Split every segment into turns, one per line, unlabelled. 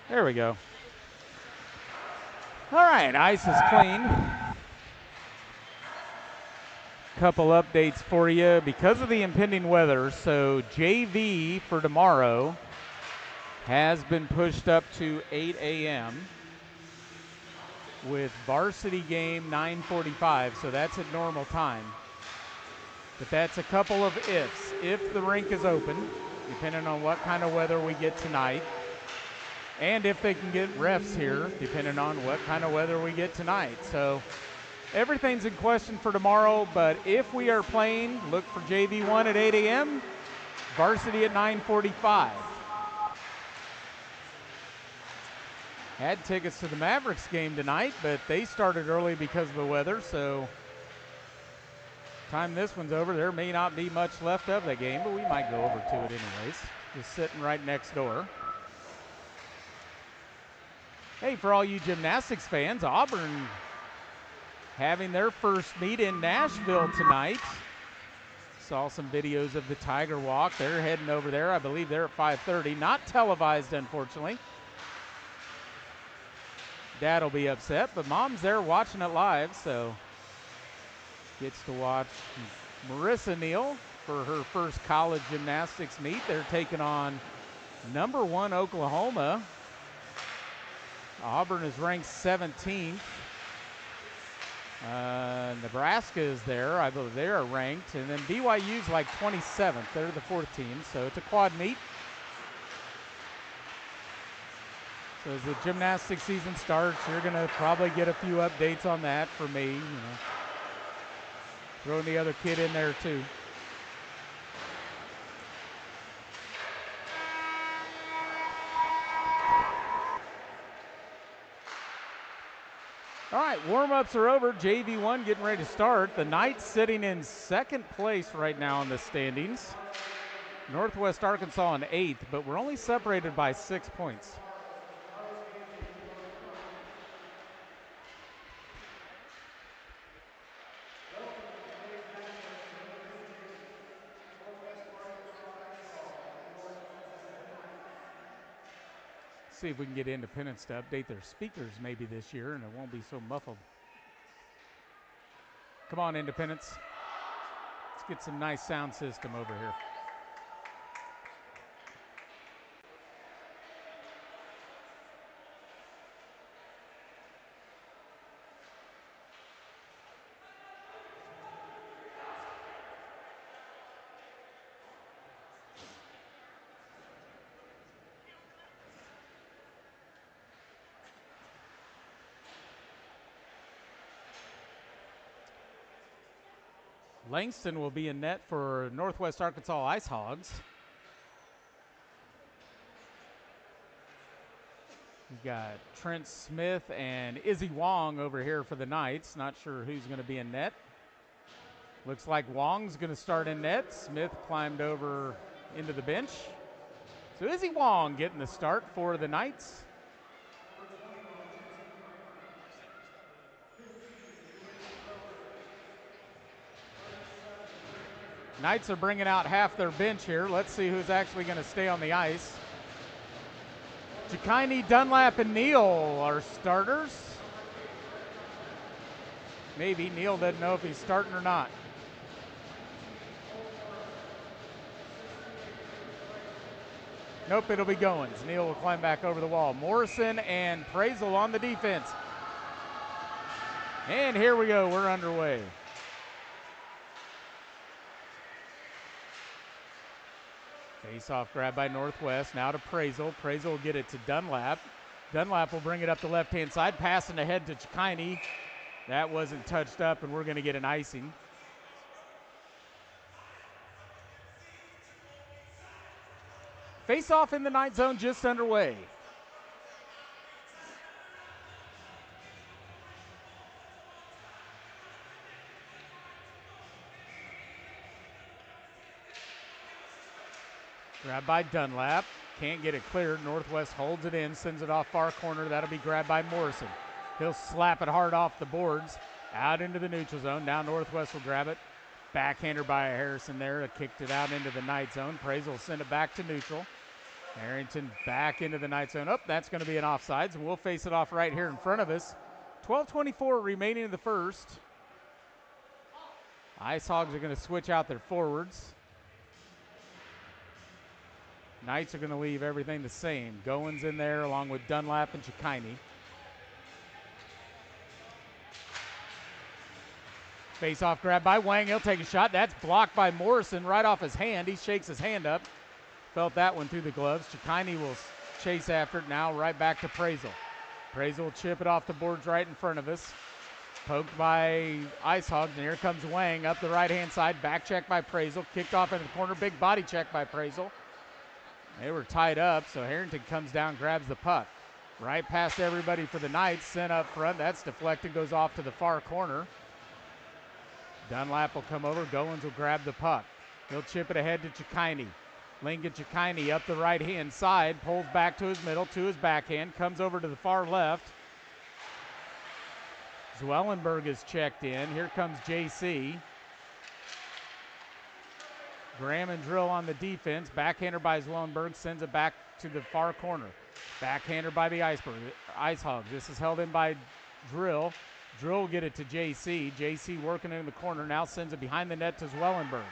There we go. All right, ice is clean. Couple updates for you because of the impending weather. So JV for tomorrow has been pushed up to 8 a.m. with varsity game 9:45, so that's at normal time. But that's a couple of ifs. If the rink is open, depending on what kind of weather we get tonight, and if they can get refs here, depending on what kind of weather we get tonight. So everything's in question for tomorrow, but if we are playing, look for JV1 at 8 a.m., varsity at 9:45. Had tickets to the Mavericks game tonight, but they started early because of the weather, so time this one's over, there may not be much left of the game, but we might go over to it anyways. Just sitting right next door. Hey, for all you gymnastics fans, Auburn having their first meet in Nashville tonight. Saw some videos of the Tiger Walk. They're heading over there. I believe they're at 5:30. Not televised, unfortunately. Dad'll be upset, but Mom's there watching it live, so gets to watch Marissa Neal for her first college gymnastics meet. They're taking on number 1 Oklahoma. Auburn is ranked 17th. Nebraska is there. I believe they are ranked. And then BYU's like 27th. They're the 4th team. So it's a quad meet. So as the gymnastics season starts, you're going to probably get a few updates on that for me. You know, throwing the other kid in there too. All right, warm-ups are over. JV1 getting ready to start. The Knights sitting in second place right now in the standings. Northwest Arkansas in 8th, but we're only separated by 6 points. See if we can get Independence to update their speakers maybe this year, and it won't be so muffled. Come on, Independence. Let's get some nice sound system over here. Langston will be in net for Northwest Arkansas IceHogs. We've got Trent Smith and Izzy Wong over here for the Knights. Not sure who's going to be in net. Looks like Wong's going to start in net. Smith climbed over into the bench. So Izzy Wong getting the start for the Knights. Knights are bringing out half their bench here. Let's see who's actually going to stay on the ice. Jakaini, Dunlap, and Neal are starters. Maybe. Neal doesn't know if he's starting or not. Nope, it'll be Goins. Neal will climb back over the wall. Morrison and Prazel on the defense. And here we go. We're underway. Face-off grab by Northwest. Now to Prazel. Prazel will get it to Dunlap. Dunlap will bring it up the left-hand side. Passing ahead to Jakaini. That wasn't touched up, and we're going to get an icing. Face-off in the Knight zone just underway. Grabbed by Dunlap. Can't get it cleared. Northwest holds it in, sends it off far corner. That'll be grabbed by Morrison. He'll slap it hard off the boards, out into the neutral zone. Now Northwest will grab it. Backhander by Harrison there. Kicked it out into the Knight zone. Praise will send it back to neutral. Harrington back into the Knight zone. Oh, that's going to be an offsides, and we'll face it off right here in front of us. 12:24 remaining in the first. IceHogs are going to switch out their forwards. Knights are going to leave everything the same. Goins in there along with Dunlap and Chikini. Face-off grab by Wang. He'll take a shot. That's blocked by Morrison right off his hand. He shakes his hand up. Felt that one through the gloves. Chikini will chase after it now, right back to Prazel. Prazel will chip it off the boards right in front of us. Poked by IceHogs, and here comes Wang up the right-hand side. Back check by Prazel. Kicked off into the corner. Big body check by Prazel. They were tied up, so Harrington comes down, grabs the puck. Right past everybody for the Knights. Sent up front. That's deflected. Goes off to the far corner. Dunlap will come over. Goins will grab the puck. He'll chip it ahead to Chikini. Lincoln Chikini up the right-hand side, pulls back to his middle, to his backhand, comes over to the far left. Zwellenberg is checked in. Here comes JC. Graham and Drill on the defense. Backhander by Zwellenberg sends it back to the far corner. Backhander by the IceHogs. This is held in by Drill. Drill will get it to JC. JC working in the corner, now sends it behind the net to Zwellenberg.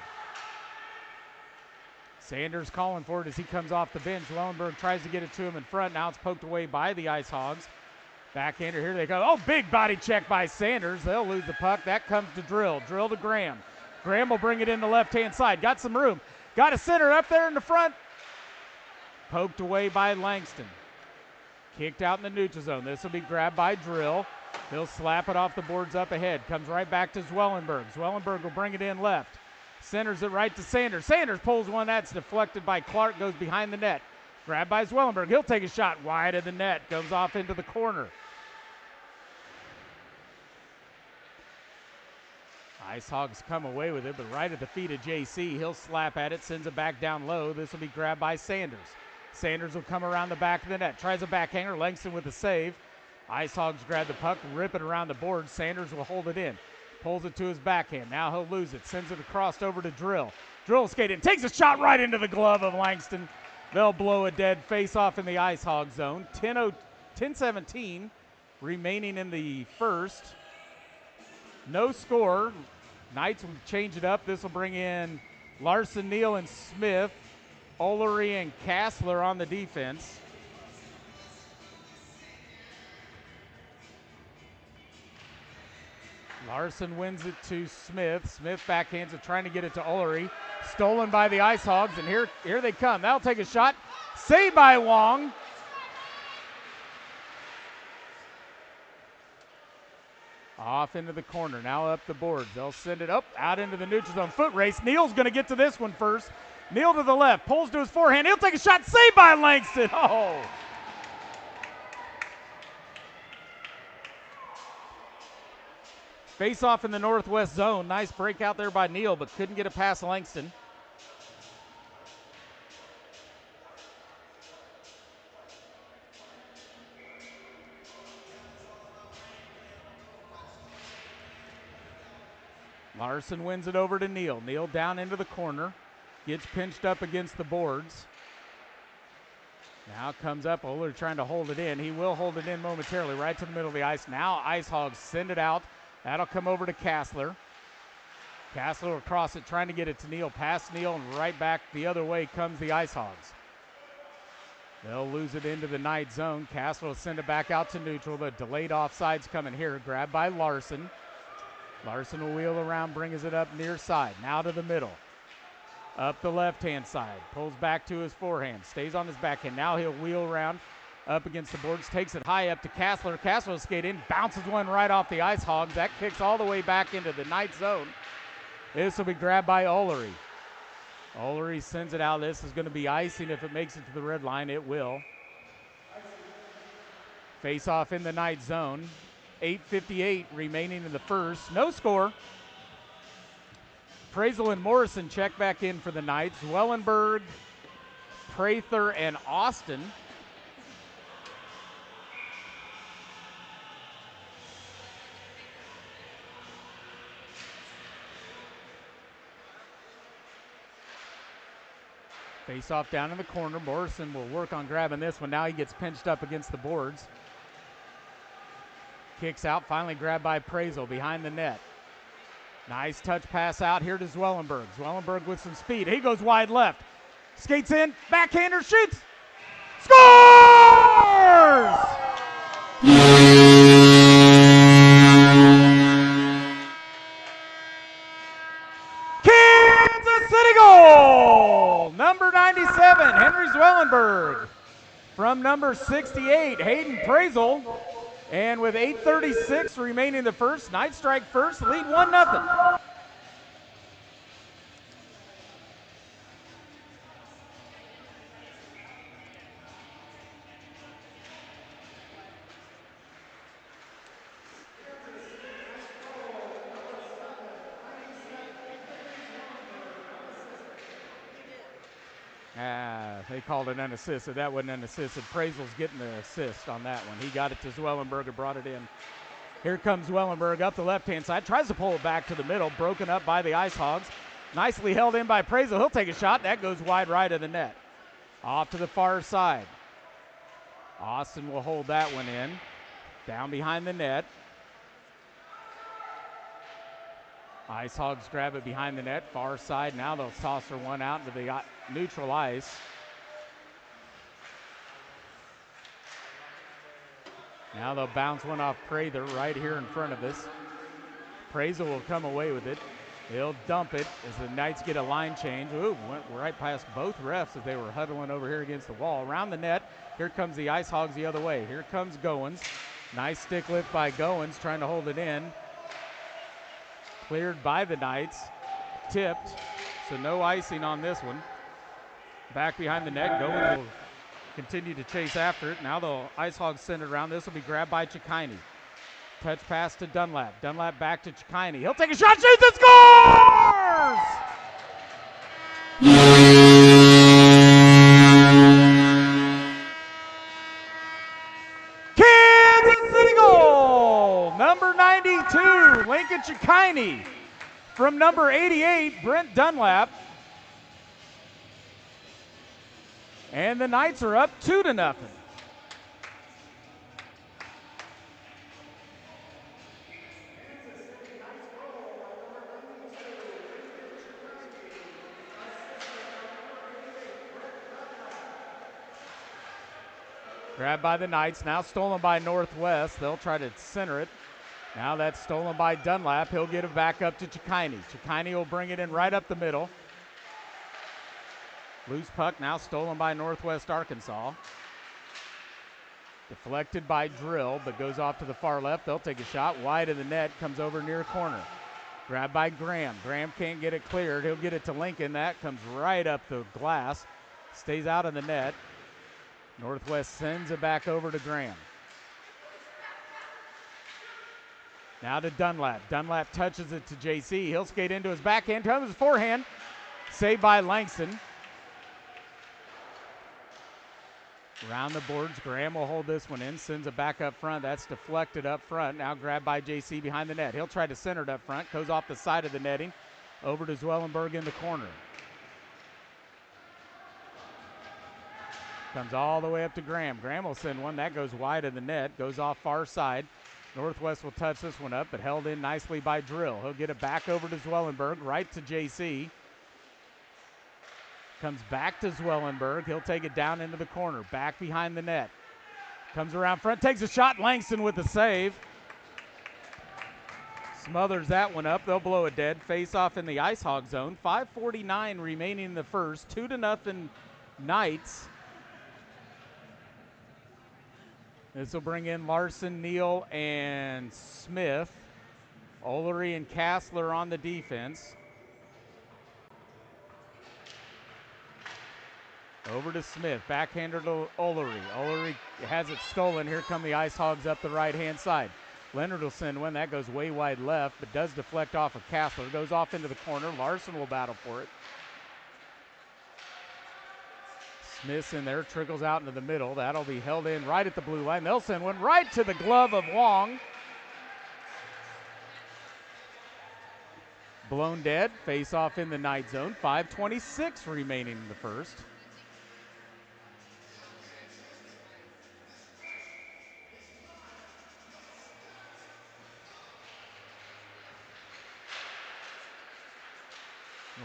Sanders calling for it as he comes off the bench. Zwellenberg tries to get it to him in front. Now it's poked away by the IceHogs. Backhander, here they go. Oh, big body check by Sanders. They'll lose the puck. That comes to Drill. Drill to Graham. Graham will bring it in the left-hand side. Got some room. Got a center up there in the front. Poked away by Langston. Kicked out in the neutral zone. This will be grabbed by Drill. He'll slap it off the boards up ahead. Comes right back to Zwellenberg. Zwellenberg will bring it in left. Centers it right to Sanders. Sanders pulls one. That's deflected by Clark. Goes behind the net. Grabbed by Zwellenberg. He'll take a shot wide of the net. Goes off into the corner. IceHogs come away with it, but right at the feet of JC. He'll slap at it. Sends it back down low. This will be grabbed by Sanders. Sanders will come around the back of the net. Tries a backhanger. Langston with the save. IceHogs grab the puck, rip it around the board. Sanders will hold it in. Pulls it to his backhand. Now he'll lose it. Sends it across over to Drill. Drill skating. Takes a shot right into the glove of Langston. They'll blow a dead face-off in the IceHog zone. 10-17 remaining in the first. No score. Knights will change it up. This will bring in Larson, Neal, and Smith. Olery and Kassler on the defense. Larson wins it to Smith. Smith backhands it, trying to get it to Olery. Stolen by the IceHogs, and here they come. That'll take a shot. Saved by Wong. Off into the corner, now up the boards. They'll send it up, out into the neutral zone. Foot race. Neal's going to get to this one first. Neal to the left, pulls to his forehand. He'll take a shot. Saved by Langston. Oh! Face off in the northwest zone. Nice break out there by Neal, but couldn't get it past Langston. Larson wins it over to Neal. Neal down into the corner. Gets pinched up against the boards. Now comes up. Oler trying to hold it in. He will hold it in momentarily right to the middle of the ice. Now IceHogs send it out. That'll come over to Kassler. Kassler will cross it, trying to get it to Neal. Past Neal, and right back the other way comes the IceHogs. They'll lose it into the Knight zone. Kassler will send it back out to neutral. The delayed offside's coming here. Grabbed by Larson. Larson will wheel around, brings it up near side. Now to the middle. Up the left-hand side. Pulls back to his forehand. Stays on his backhand. Now he'll wheel around up against the boards. Takes it high up to Kassler. Kassler will skate in. Bounces one right off the IceHogs. That kicks all the way back into the Knight zone. This will be grabbed by Olery. Olery sends it out. This is going to be icing if it makes it to the red line. It will. Face off in the Knight zone. 8:58 remaining in the first. No score. Prazel and Morrison check back in for the Knights. Wellenberg, Prather, and Austin. Face off down in the corner. Morrison will work on grabbing this one. Now he gets pinched up against the boards. Kicks out, finally grabbed by Prazel behind the net. Nice touch pass out here to Zwellenberg. Zwellenberg with some speed. He goes wide left. Skates in, backhander, shoots. Scores! Kansas City goal! Number 97, Henry Zwellenberg. From number 68, Hayden Prazel. And with 8:36 remaining in the first, Knights strike first, lead 1-0. They called it unassisted. That wasn't unassisted. Prazel's getting the assist on that one. He got it to Zwellenberg and brought it in. Here comes Zwellenberg up the left-hand side. Tries to pull it back to the middle. Broken up by the IceHogs. Nicely held in by Prazel. He'll take a shot. That goes wide right of the net. Off to the far side. Austin will hold that one in. Down behind the net. IceHogs grab it behind the net. Far side. Now they'll toss her one out into the neutral ice. Now they'll bounce one off Prather right here in front of us. Prazel will come away with it. He'll dump it as the Knights get a line change. Ooh, went right past both refs as they were huddling over here against the wall. Around the net, here comes the IceHogs the other way. Here comes Goins. Nice stick lift by Goins, trying to hold it in. Cleared by the Knights. Tipped, so no icing on this one. Back behind the net, Goins will continue to chase after it. Now the IceHogs send it around. This will be grabbed by Cicchini. Touch pass to Dunlap. Dunlap back to Cicchini. He'll take a shot, shoots, and scores! Kansas City goal! Number 92, Lincoln Cicchini. From number 88, Brent Dunlap. And the Knights are up 2-0. Grabbed by the Knights, now stolen by Northwest. They'll try to center it. Now that's stolen by Dunlap. He'll get it back up to Cicchini. Cicchini will bring it in right up the middle. Loose puck now stolen by Northwest Arkansas. Deflected by Drill, but goes off to the far left. They'll take a shot wide of the net, comes over near corner. Grabbed by Graham. Graham can't get it cleared. He'll get it to Lincoln. That comes right up the glass. Stays out of the net. Northwest sends it back over to Graham. Now to Dunlap. Dunlap touches it to JC. He'll skate into his backhand, comes his forehand. Saved by Langston. Around the boards, Graham will hold this one in, sends it back up front. That's deflected up front. Now grabbed by JC behind the net. He'll try to center it up front, goes off the side of the netting, over to Zwellenberg in the corner. Comes all the way up to Graham. Graham will send one. That goes wide of the net, goes off far side. Northwest will touch this one up, but held in nicely by Drill. He'll get it back over to Zwellenberg, right to JC. Comes back to Zwellenberg. He'll take it down into the corner, back behind the net. Comes around front, takes a shot. Langston with the save. Smothers that one up. They'll blow it dead. Face off in the IceHog zone. 5:49 remaining in the first. 2-0 Knights. This will bring in Larson, Neal, and Smith. Olery and Kassler on the defense. Over to Smith, backhander to Olery. Olery has it stolen. Here come the IceHogs up the right-hand side. Leonard will send one. That goes way wide left, but does deflect off of Kassler. Goes off into the corner. Larson will battle for it. Smith's in there, trickles out into the middle. That'll be held in right at the blue line. They'll send one right to the glove of Wong. Blown dead, face off in the Knight zone. 5:26 remaining in the first.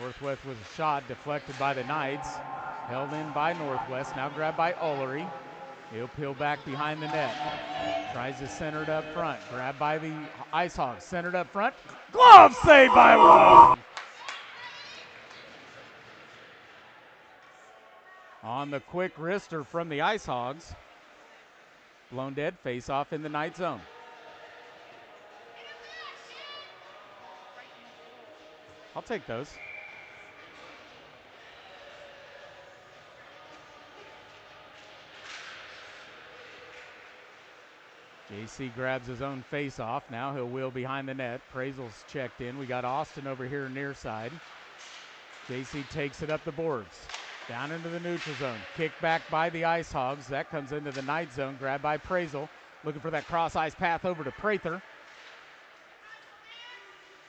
Northwest with a shot deflected by the Knights. Held in by Northwest. Now grabbed by Ullery. He'll peel back behind the net. Tries to center it up front. Grabbed by the IceHogs. Centered up front. Glove saved by Wong. On the quick wrister from the IceHogs. Blown dead. Face off in the Knight zone. I'll take those. JC grabs his own face off. Now he'll wheel behind the net. Praisel's checked in. We got Austin over here near side. JC takes it up the boards. Down into the neutral zone. Kicked back by the IceHogs. That comes into the Knight zone. Grabbed by Praisel. Looking for that cross ice path over to Prather.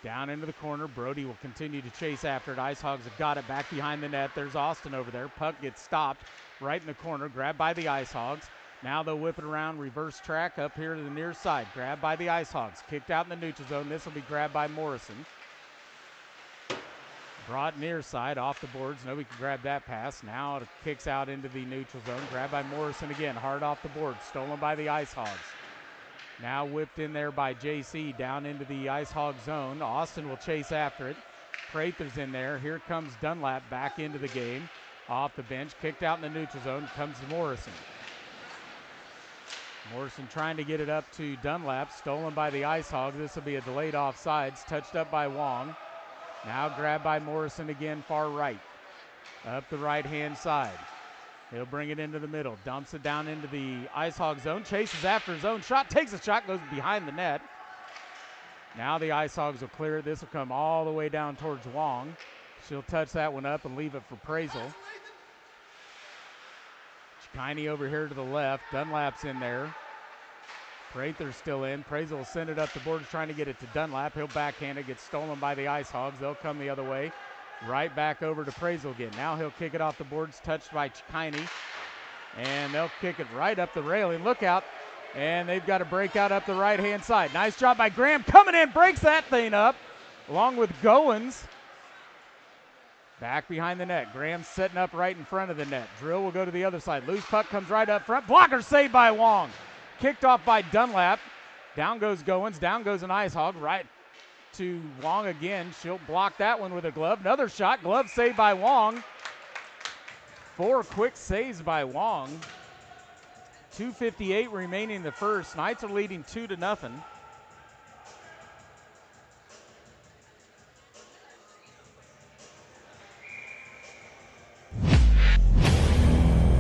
Down into the corner. Brody will continue to chase after it. IceHogs have got it back behind the net. There's Austin over there. Puck gets stopped right in the corner. Grabbed by the IceHogs. Now they'll whip it around, reverse track up here to the near side. Grabbed by the IceHogs. Kicked out in the neutral zone. This will be grabbed by Morrison. Brought near side off the boards. Nobody can grab that pass. Now it kicks out into the neutral zone. Grabbed by Morrison again. Hard off the board. Stolen by the IceHogs. Now whipped in there by JC down into the IceHog zone. Austin will chase after it. Prather's in there. Here comes Dunlap back into the game. Off the bench. Kicked out in the neutral zone. Comes to Morrison. Morrison trying to get it up to Dunlap. Stolen by the IceHogs. This will be a delayed offsides. Touched up by Wong. Now grabbed by Morrison again, far right. Up the right-hand side. He'll bring it into the middle. Dumps it down into the IceHog zone. Chases after his own shot. Takes a shot. Goes behind the net. Now the IceHogs will clear it. This will come all the way down towards Wong. She'll touch that one up and leave it for Praisel. Chikini over here to the left. Dunlap's in there. Prather's still in. Praisel will send it up the boards trying to get it to Dunlap. He'll backhand it. Gets stolen by the IceHogs. They'll come the other way. Right back over to Praisel again. Now he'll kick it off the boards. Touched by Chikini. And they'll kick it right up the railing. Look out. And they've got a breakout up the right-hand side. Nice job by Graham. Coming in. Breaks that thing up. Along with Goins. Back behind the net. Graham setting up right in front of the net. Drill will go to the other side. Loose puck comes right up front. Blocker saved by Wong. Kicked off by Dunlap. Down goes Goins. Down goes an IceHog. Right to Wong again. She'll block that one with a glove. Another shot. Glove saved by Wong. 4 quick saves by Wong. 2:58 remaining in the first. Knights are leading 2-0.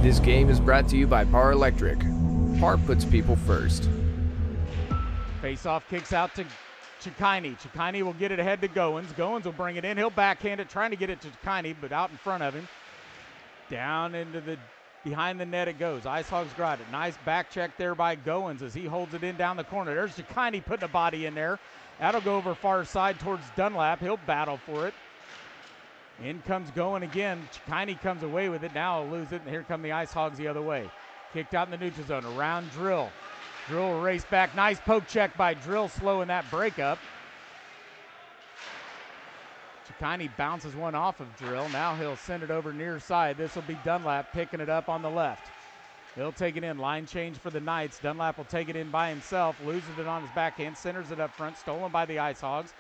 This game is brought to you by Power Electric. Power puts people first.
Face-off kicks out to Chikini. Chikini will get it ahead to Goins. Goins will bring it in. He'll backhand it, trying to get it to Chikini, but out in front of him. Down into the behind the net it goes. IceHogs got it. Nice back check there by Goins as he holds it in down the corner. There's Chikini putting a body in there. That'll go over far side towards Dunlap. He'll battle for it. In comes Goin again. Chikini comes away with it. Now he'll lose it, and here come the IceHogs the other way. Kicked out in the neutral zone. Around Drill. Drill will race back. Nice poke check by Drill, slowing that breakup. Chikini bounces one off of Drill. Now he'll send it over near side. This will be Dunlap picking it up on the left. He'll take it in. Line change for the Knights. Dunlap will take it in by himself. Loses it on his backhand. Centers it up front. Stolen by the IceHogs.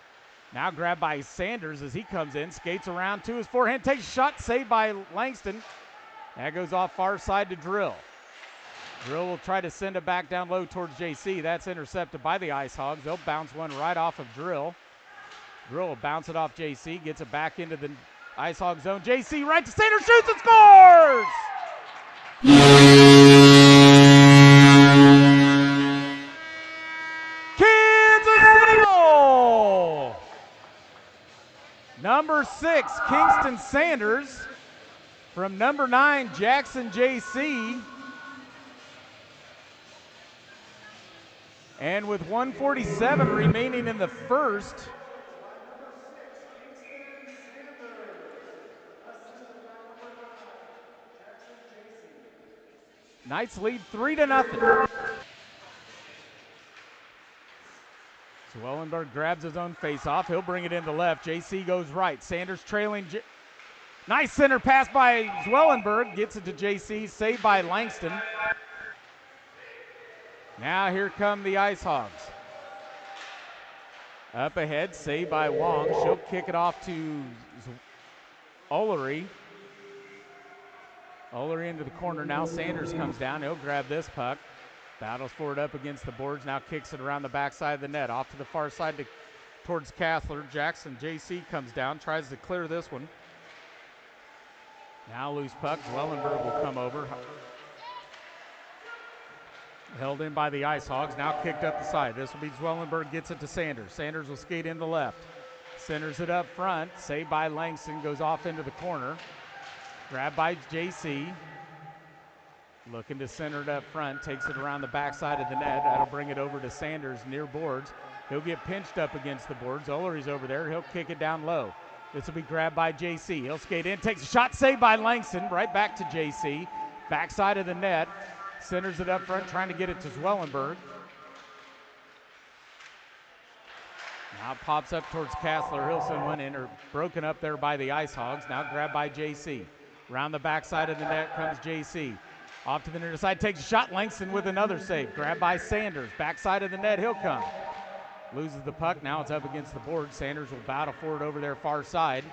Now grabbed by Sanders as he comes in. Skates around to his forehand. Takes a shot. Saved by Langston. That goes off far side to Drill. Drill will try to send it back down low towards JC. That's intercepted by the IceHogs. They'll bounce one right off of Drill. Drill will bounce it off JC. Gets it back into the IceHog zone. JC right to center. Shoots and scores! Number 6, Kingston Sanders. From number 9, Jackson JC. And with 1:47 remaining in the first, Knights lead 3-0. So Zwellenberg grabs his own face-off. He'll bring it in the left. JC goes right. Sanders trailing. Nice center pass by Zwellenberg. Gets it to JC. Saved by Langston. Now here come the IceHogs. Up ahead, saved by Wong. She'll kick it off to Olery. Olery into the corner now. Sanders comes down. He'll grab this puck. Battles for it up against the boards. Now kicks it around the backside of the net. Off to the far side towards Kathler. Jackson JC comes down. Tries to clear this one. Now loose puck. Zwellenberg will come over. Held in by the IceHogs. Now kicked up the side. This will be Zwellenberg. Gets it to Sanders. Sanders will skate in the left. Centers it up front. Saved by Langston. Goes off into the corner. Grabbed by JC. Looking to center it up front. Takes it around the backside of the net. That'll bring it over to Sanders near boards. He'll get pinched up against the boards. Olery's over there. He'll kick it down low. This will be grabbed by JC. He'll skate in. Takes a shot. Saved by Langston. Right back to JC. Backside of the net. Centers it up front. Trying to get it to Zwellenberg. Now pops up towards Kathler. He'll send one in. Broken up there by the IceHogs. Now grabbed by JC. Around the backside of the net comes JC. Off to the near side, takes a shot. Langston with another save. Grabbed by Sanders. Backside of the net, he'll come. Loses the puck. Now it's up against the board. Sanders will battle for it over their far side.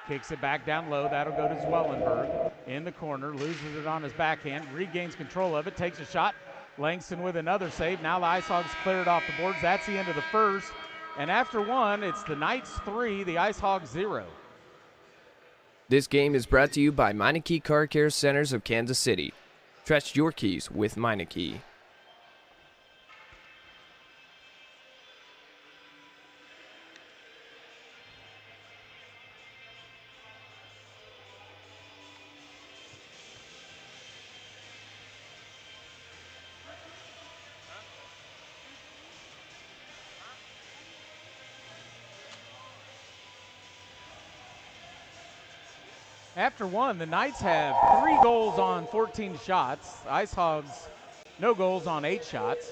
Kicks it back down low. That'll go to Zwellenberg. In the corner. Loses it on his backhand. Regains control of it. Takes a shot. Langston with another save. Now the IceHogs clear it off the boards. That's the end of the first. And after one, it's the Knights 3, the IceHogs 0.
This game is brought to you by Meineke Car Care Centers of Kansas City. Trust your keys with Meineke.
After one, the Knights have 3 goals on 14 shots. IceHogs, no goals on 8 shots.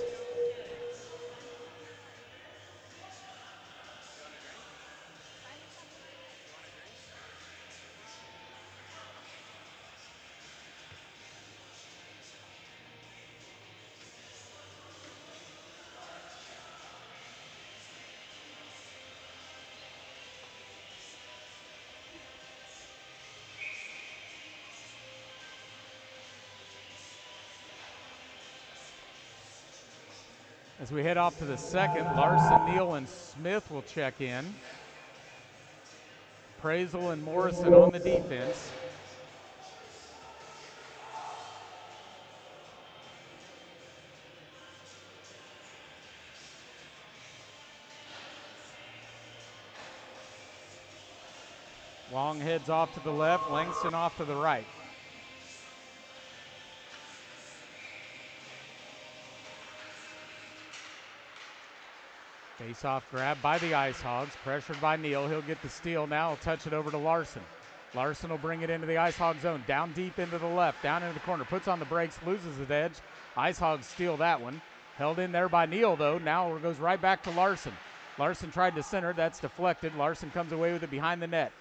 As we head off to the second, Larson, Neal, and Smith will check in. Praisel and Morrison on the defense. Wong heads off to the left, Langston off to the right. Face-off grab by the IceHogs, pressured by Neal. He'll get the steal now. He'll touch it over to Larson. Larson will bring it into the IceHog zone. Down deep into the left, down into the corner. Puts on the brakes, loses the edge. IceHogs steal that one. Held in there by Neal, though. Now it goes right back to Larson. Larson tried to center. That's deflected. Larson comes away with it behind the net.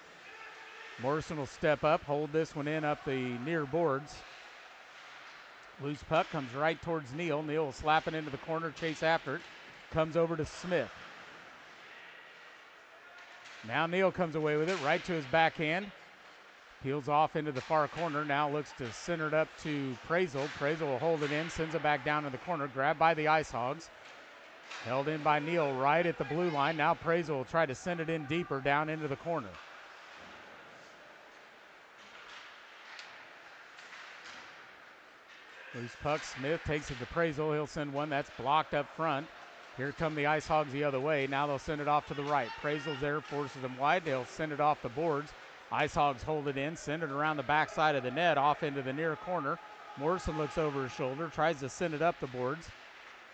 Morrison will step up, hold this one in up the near boards. Loose puck comes right towards Neal. Neal will slap it into the corner, chase after it. Comes over to Smith. Now Neal comes away with it right to his backhand. Peels off into the far corner. Now looks to center it up to Praisel. Praisel will hold it in, sends it back down to the corner. Grabbed by the IceHogs. Held in by Neal right at the blue line. Now Praisel will try to send it in deeper down into the corner. Loose puck. Smith takes it to Praisel. He'll send one that's blocked up front. Here come the IceHogs the other way. Now they'll send it off to the right. Praisel's there, forces them wide. They'll send it off the boards. IceHogs hold it in, send it around the backside of the net, off into the near corner. Morrison looks over his shoulder, tries to send it up the boards.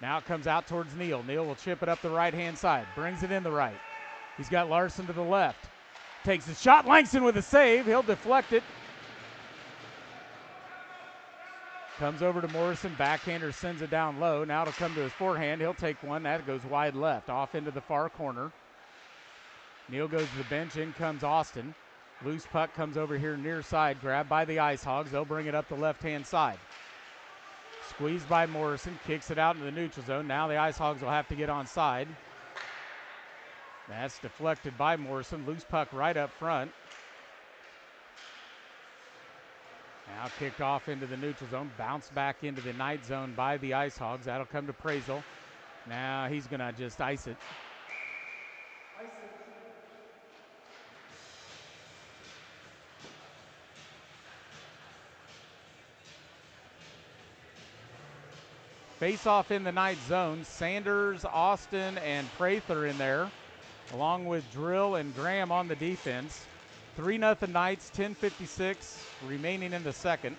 Now it comes out towards Neal. Neal will chip it up the right-hand side, brings it in the right. He's got Larson to the left. Takes a shot. Langston with a save. He'll deflect it. Comes over to Morrison, backhander sends it down low. Now it'll come to his forehand. He'll take one. That goes wide left, off into the far corner. Neal goes to the bench. In comes Austin. Loose puck comes over here near side. Grabbed by the IceHogs. They'll bring it up the left-hand side. Squeezed by Morrison. Kicks it out into the neutral zone. Now the IceHogs will have to get on side. That's deflected by Morrison. Loose puck right up front. Now kicked off into the neutral zone. Bounced back into the night zone by the IceHogs. That'll come to Prazel. Now he's going to just ice it. Face off in the night zone. Sanders, Austin, and Prather in there, along with Drill and Graham on the defense. 3-0 Knights, 10:56 remaining in the second.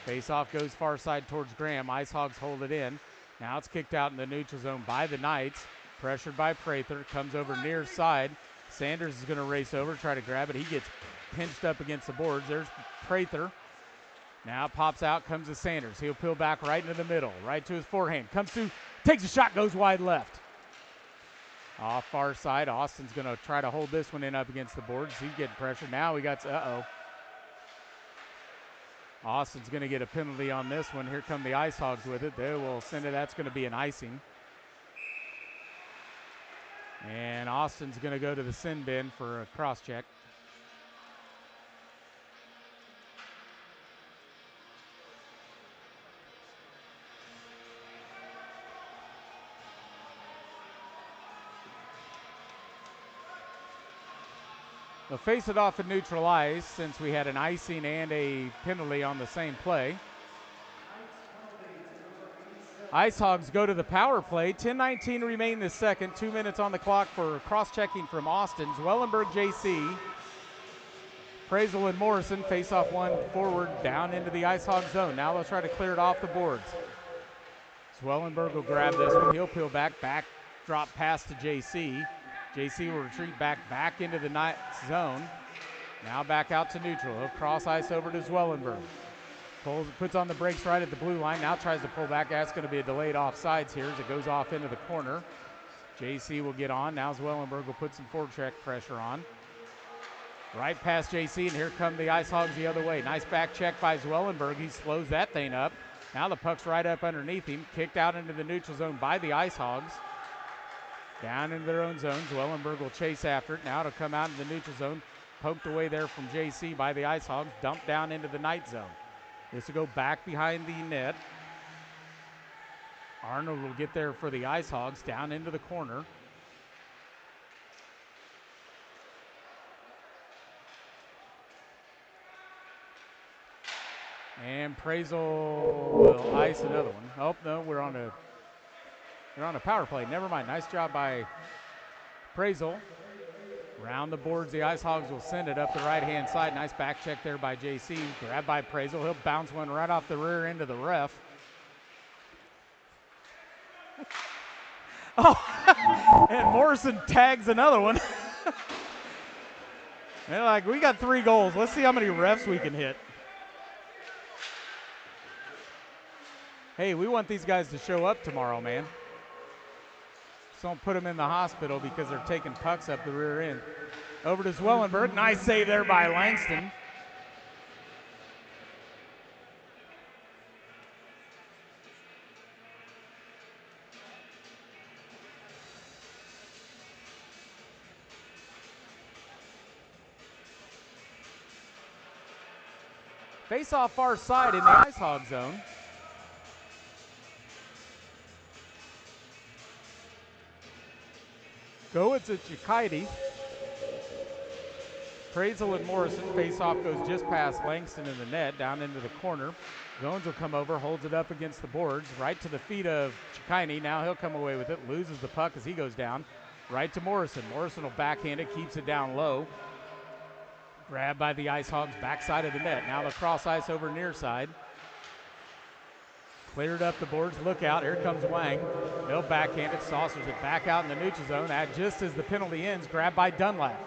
Face off goes far side towards Graham. IceHogs hold it in. Now it's kicked out in the neutral zone by the Knights. Pressured by Prather. Comes over near side. Sanders is going to race over, try to grab it. He gets pinched up against the boards. There's Prather. Now pops out, comes to Sanders. He'll peel back right into the middle, right to his forehand. Comes through, takes a shot, goes wide left. Off far side, Austin's going to try to hold this one in up against the boards. He's getting pressure. Now he got, Austin's going to get a penalty on this one. Here come the IceHogs with it. They will send it. That's going to be an icing. And Austin's going to go to the sin bin for a cross check. They'll face it off in neutral ice since we had an icing and a penalty on the same play. IceHogs go to the power play. 10:19 remain the second. 2 minutes on the clock for cross-checking from Austin. Zwellenberg JC. Prazel and Morrison face off one forward down into the IceHog zone. Now they'll try to clear it off the boards. Zwellenberg will grab this one. He'll peel back, drop pass to JC. JC will retreat back into the night zone. Now back out to neutral. He'll cross ice over to Zwellenberg. Puts on the brakes right at the blue line. Now tries to pull back. That's going to be a delayed offsides here as it goes off into the corner. JC will get on. Now Zwellenberg will put some forecheck pressure on. Right past JC, and here come the IceHogs the other way. Nice back check by Zwellenberg. He slows that thing up. Now the puck's right up underneath him. Kicked out into the neutral zone by the IceHogs. Down into their own zone. Zwellenberg will chase after it. Now it'll come out in the neutral zone. Poked away there from JC by the IceHogs. Dumped down into the night zone. This will go back behind the net. Arnold will get there for the IceHogs down into the corner. And Prazel will ice another one. Oh, no, we're on a power play. Never mind. Nice job by Prazel. Round the boards, the IceHogs will send it up the right-hand side. Nice back check there by JC. Grabbed by Prazel. He'll bounce one right off the rear end of the ref. Oh, and Morrison tags another one. They're like, we got 3 goals. Let's see how many refs we can hit. Hey, we want these guys to show up tomorrow, man. So don't put them in the hospital because they're taking pucks up the rear end. Over to Zwellenberg. Nice save there by Langston. Face off far side in the IceHog zone. Go, it's a Chikaiti. Prazel and Morrison face off goes just past Langston in the net, down into the corner. Jones will come over, holds it up against the boards, right to the feet of Chikaiti. Now he'll come away with it, loses the puck as he goes down. Right to Morrison. Morrison will backhand it, keeps it down low. Grabbed by the IceHogs backside of the net. Now the cross ice over near side. Cleared up the boards. Look out. Here comes Wang. He'll backhand it. Saucers it back out in the neutral zone. Just as the penalty ends, grabbed by Dunlap.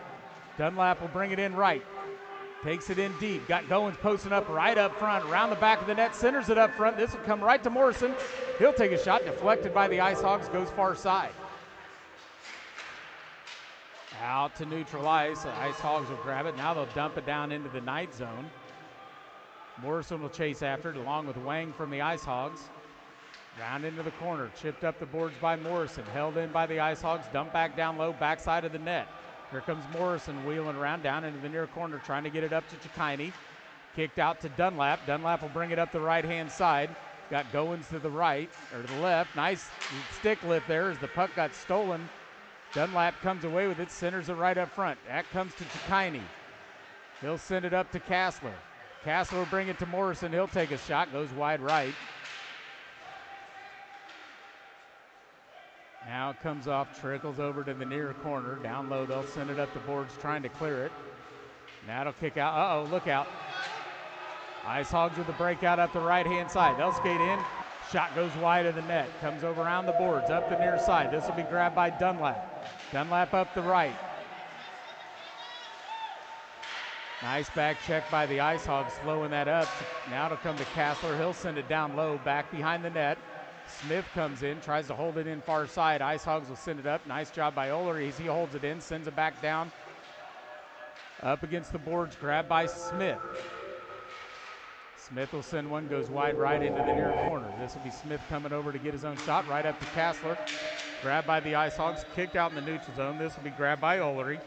Dunlap will bring it in right. Takes it in deep. Got Goins posting up right up front. Around the back of the net. Centers it up front. This will come right to Morrison. He'll take a shot. Deflected by the IceHogs. Goes far side. Out to neutral ice. The IceHogs will grab it. Now they'll dump it down into the Knight zone. Morrison will chase after it along with Wang from the IceHogs. Round into the corner. Chipped up the boards by Morrison. Held in by the IceHogs. Dump back down low. Backside of the net. Here comes Morrison wheeling around down into the near corner, trying to get it up to Chikini. Kicked out to Dunlap. Dunlap will bring it up the right-hand side. Got Goins to the right, or to the left. Nice stick lift there as the puck got stolen. Dunlap comes away with it, centers it right up front. That comes to Chikini. He'll send it up to Kassler. Kassler will bring it to Morrison. He'll take a shot, goes wide right. Now it comes off, trickles over to the near corner. Down low, they'll send it up the boards, trying to clear it. Now it'll kick out. Uh-oh, look out. IceHogs with the breakout up the right-hand side. They'll skate in. Shot goes wide of the net. Comes over around the boards, up the near side. This will be grabbed by Dunlap. Dunlap up the right. Nice back check by the IceHogs, slowing that up. Now it'll come to Kassler. He'll send it down low, back behind the net. Smith comes in, tries to hold it in far side. IceHogs will send it up. Nice job by Oler as he holds it in, sends it back down. Up against the boards, grabbed by Smith. Smith will send one, goes wide right into the near corner. This will be Smith coming over to get his own shot, right up to Kassler. Grabbed by the IceHogs, kicked out in the neutral zone. This will be grabbed by Oler.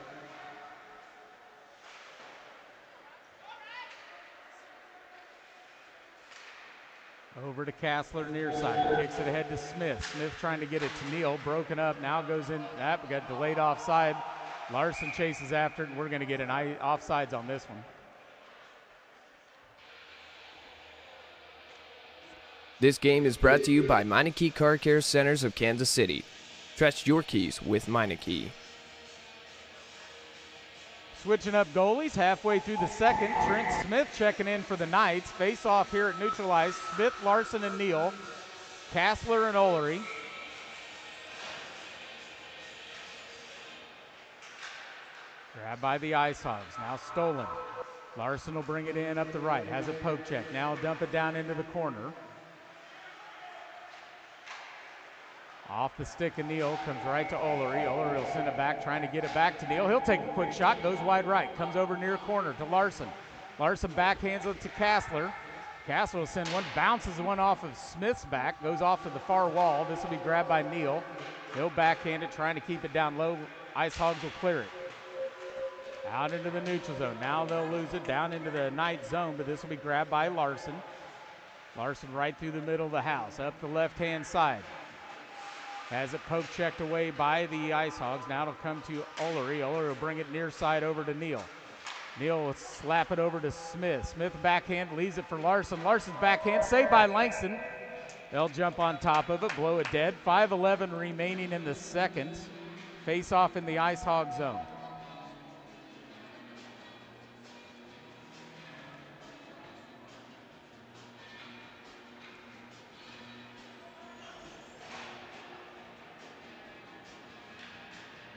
Over to Kassler near side. Kicks it ahead to Smith. Smith trying to get it to Neal. Broken up. Now goes in. We got delayed offside. Larson chases after it, and we're going to get an offsides on this one.
This game is brought to you by Meineke Car Care Centers of Kansas City. Trust your keys with Meineke.
Switching up goalies halfway through the second. Trent Smith checking in for the Knights. Face off here at neutral ice. Smith, Larson, and Neal. Kassler and Oler. Grabbed by the IceHogs. Now stolen. Larson will bring it in up the right. Has a poke check. Now dump it down into the corner. Off the stick of Neal, comes right to Oler. Oler will send it back, trying to get it back to Neal. He'll take a quick shot, goes wide right. Comes over near corner to Larson. Larson backhands it to Kassler. Kassler will send one, bounces one off of Smith's back, goes off to the far wall. This will be grabbed by Neal. He'll backhand it, trying to keep it down low. IceHogs will clear it. Out into the neutral zone. Now they'll lose it down into the Knight zone, but this will be grabbed by Larson. Larson right through the middle of the house, up the left-hand side. Has it poke checked away by the IceHogs. Now it'll come to Oler. Oler will bring it near side over to Neal. Neal will slap it over to Smith. Smith backhand leaves it for Larson. Larson's backhand saved by Langston. They'll jump on top of it, blow it dead. 5:11 remaining in the second. Face off in the IceHog zone.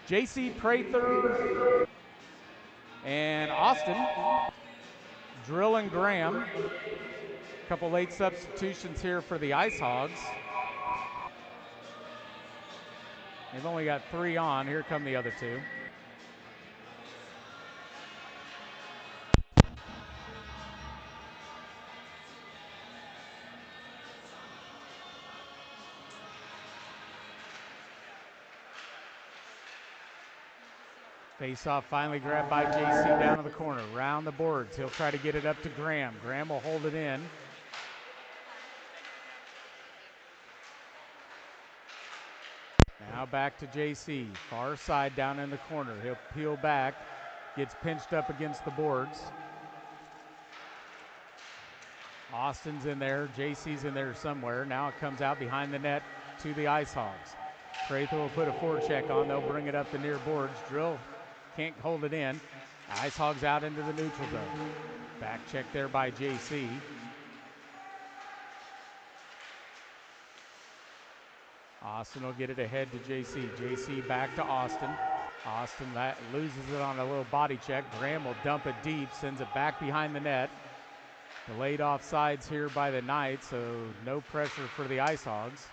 JC Prather and Austin, Drill and Graham. A couple late substitutions here for the IceHogs. They've only got 3 on. Here come the other 2. Face-off finally grabbed by JC down in the corner. Round the boards. He'll try to get it up to Graham. Graham will hold it in. Now back to JC. Far side down in the corner. He'll peel back. Gets pinched up against the boards. Austin's in there. JC's in there somewhere. Now it comes out behind the net to the IceHogs. Prather will put a forecheck on. They'll bring it up the near boards. Drill can't hold it in. IceHogs out into the neutral zone. Back check there by JC. Austin will get it ahead to JC. JC back to Austin. Austin loses it on a little body check. Graham will dump it deep, sends it back behind the net. Delayed offsides here by the Knights, so no pressure for the IceHogs.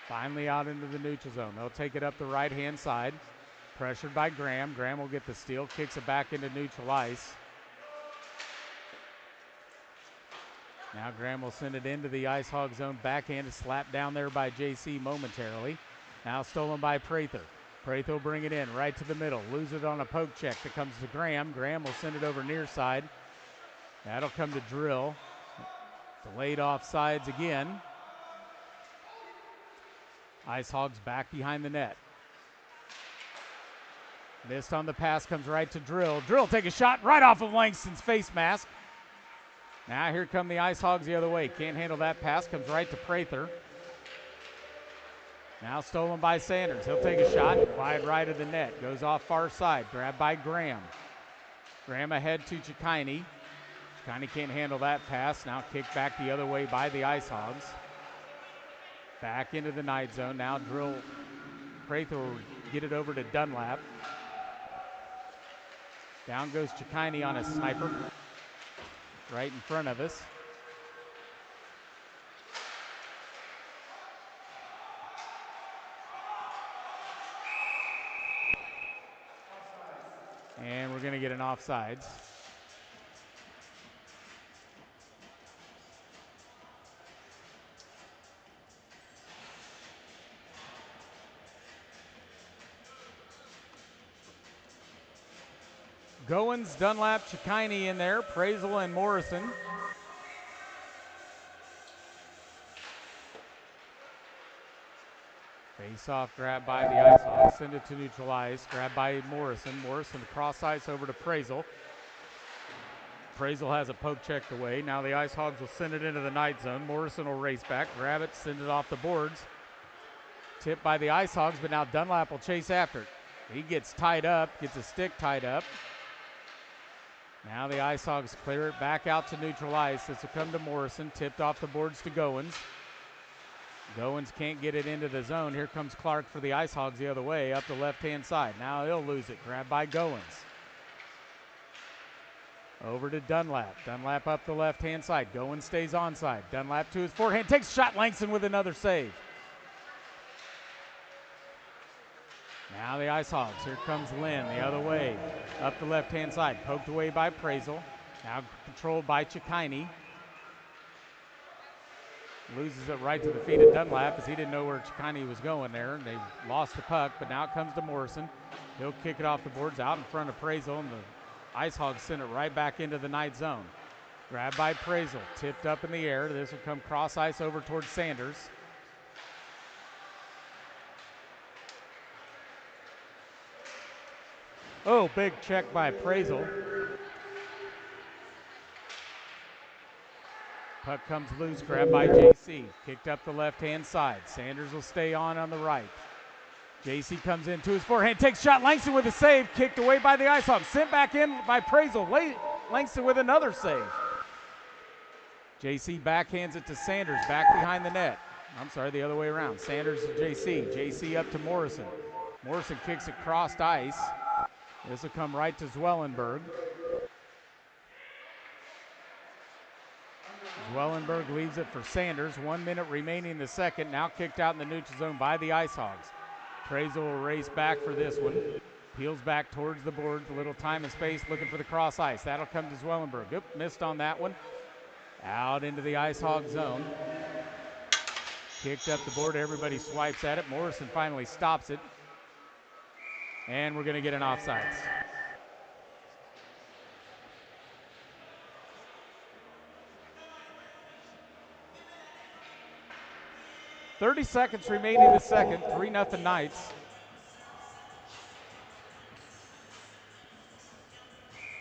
Finally out into the neutral zone. They'll take it up the right-hand side. Pressured by Graham. Graham will get the steal, kicks it back into neutral ice. Now Graham will send it into the IceHog zone. Backhanded slap down there by JC momentarily. Now stolen by Prather. Prather will bring it in right to the middle. Lose it on a poke check that comes to Graham. Graham will send it over near side. That'll come to Drill. Delayed offsides again. IceHogs back behind the net. Missed on the pass, comes right to Drill. Drill take a shot right off of Langston's face mask. Now here come the IceHogs the other way. Can't handle that pass, comes right to Prather. Now stolen by Sanders. He'll take a shot wide right of the net. Goes off far side, grabbed by Graham. Graham ahead to Chikini. Chikini can't handle that pass. Now kicked back the other way by the IceHogs. Back into the Knight zone. Now Drill. Prather will get it over to Dunlap. Down goes Chikini on a sniper. Right in front of us. And we're going to get an offsides. Goins, Dunlap, Chikini in there, Prazel and Morrison. Face-off grab by the IceHogs, send it to neutral ice, grab by Morrison. Morrison cross ice over to Prazel. Prazel has a poke checked away. Now the IceHogs will send it into the Knight zone. Morrison will race back, grab it, send it off the boards. Tipped by the IceHogs, but now Dunlap will chase after it. He gets tied up, gets a stick tied up. Now the IceHogs clear it back out to neutral ice. This will come to Morrison, tipped off the boards to Goins. Goins can't get it into the zone. Here comes Clark for the IceHogs the other way, up the left-hand side. Now he'll lose it, grabbed by Goins. Over to Dunlap. Dunlap up the left-hand side. Goins stays onside. Dunlap to his forehand, takes a shot. Langston with another save. Now the IceHogs. Here comes Lynn the other way. Up the left-hand side. Poked away by Prazel. Now controlled by Chikini. Loses it right to the feet of Dunlap as he didn't know where Chikini was going there. And they lost the puck, but now it comes to Morrison. He'll kick it off the boards out in front of Prazel, and the IceHogs send it right back into the Knight zone. Grabbed by Prazel. Tipped up in the air. This will come cross ice over towards Sanders. Oh, big check by Prazel. Puck comes loose, grabbed by JC. Kicked up the left-hand side. Sanders will stay on the right. JC comes in to his forehand, takes shot. Langston with a save, kicked away by the IceHogs. Sent back in by Prazel. Langston with another save. JC backhands it to Sanders, back behind the net. I'm sorry, the other way around. Sanders to JC. JC up to Morrison. Morrison kicks it crossed ice. This will come right to Zwellenberg. Zwellenberg leaves it for Sanders. 1 minute remaining in the second. Now kicked out in the neutral zone by the IceHogs. Prazel will race back for this one. Peels back towards the boards. A little time and space looking for the cross ice. That'll come to Zwellenberg. Oop, missed on that one. Out into the IceHog zone. Kicked up the board. Everybody swipes at it. Morrison finally stops it. And we're going to get an offsides. .30 seconds remaining in the second. 3-0 Knights.